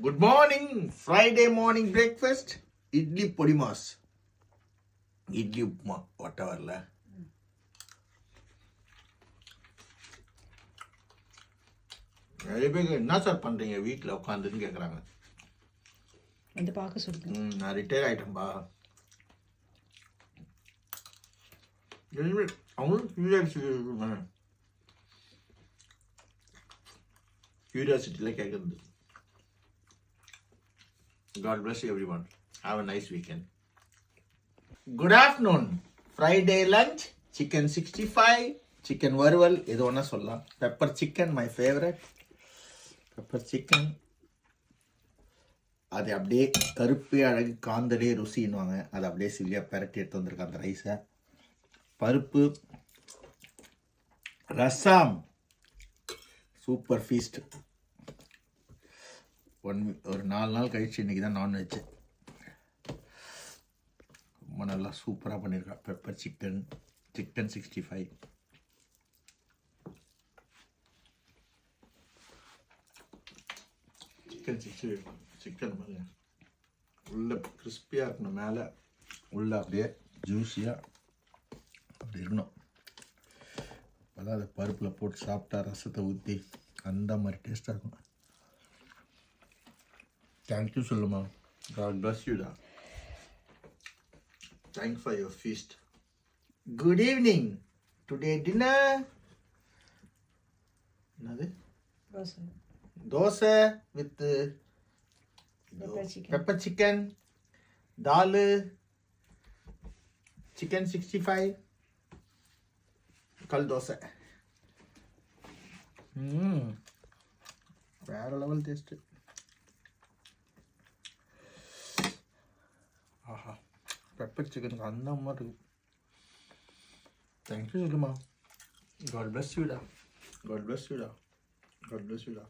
Good morning. Friday morning breakfast. Idli பொடி mass, idli upma, வரல. நிறைய பேர் என்ன சார் பண்றீங்க வீட்டில் உட்காந்துன்னு கேட்குறாங்க. வந்து பார்க்க சொல்லுங்க. நான் ரிட்டையர் ஆகிட்டேன்பா. அவங்களும் கியூரியாசிட்டியில் கேட்குறது. God bless you everyone. Have a nice weekend. Good afternoon. Friday lunch, chicken 65, chicken வறுவல், எது ஒன்றா சொல்லலாம். Pepper chicken my favourite. Pepper chicken அது அப்படியே கருப்பே அழகு காந்தலே ருசின்னுவாங்க. அதை அப்படியே சில்லியாக பெரட்டி எடுத்து வந்திருக்காங்க அந்த ரைஸை. பருப்பு, ரசம், சூப்பர் ஃபீஸ்ட். ஒரு 4 நாள் கழிச்சு இன்றைக்கி தான் நான்வெஜ்ஜு. ரொம்ப நல்லா சூப்பராக பண்ணியிருக்கா. Pepper chicken, chicken 65. Chicken 65 chicken பாருங்க, உள்ள கிறிஸ்பியாக இருக்கணும், மேலே உள்ள அப்படியே ஜூஸியாக அப்படி இருக்கணும். அதான் அதை பருப்பில் போட்டு சாப்பிட்டா ரசத்தை ஊற்றி அந்த மாதிரி டேஸ்ட்டாக இருக்கும். தேங்க்யூ சொல்லுமா. God bless you da. Thanks for your feast. Good evening. Today dinner. என்னது? Dosa with pepper chicken, dal, chicken 65, கல் தோசை. வேற லெவல் டேஸ்ட். ஆஹா, பெப்பர் சிக்கனுக்கு அந்த மாதிரி இருக்கு. தேங்க்யூ சொல்லுமா. God bless you da. God bless you da. God bless you da.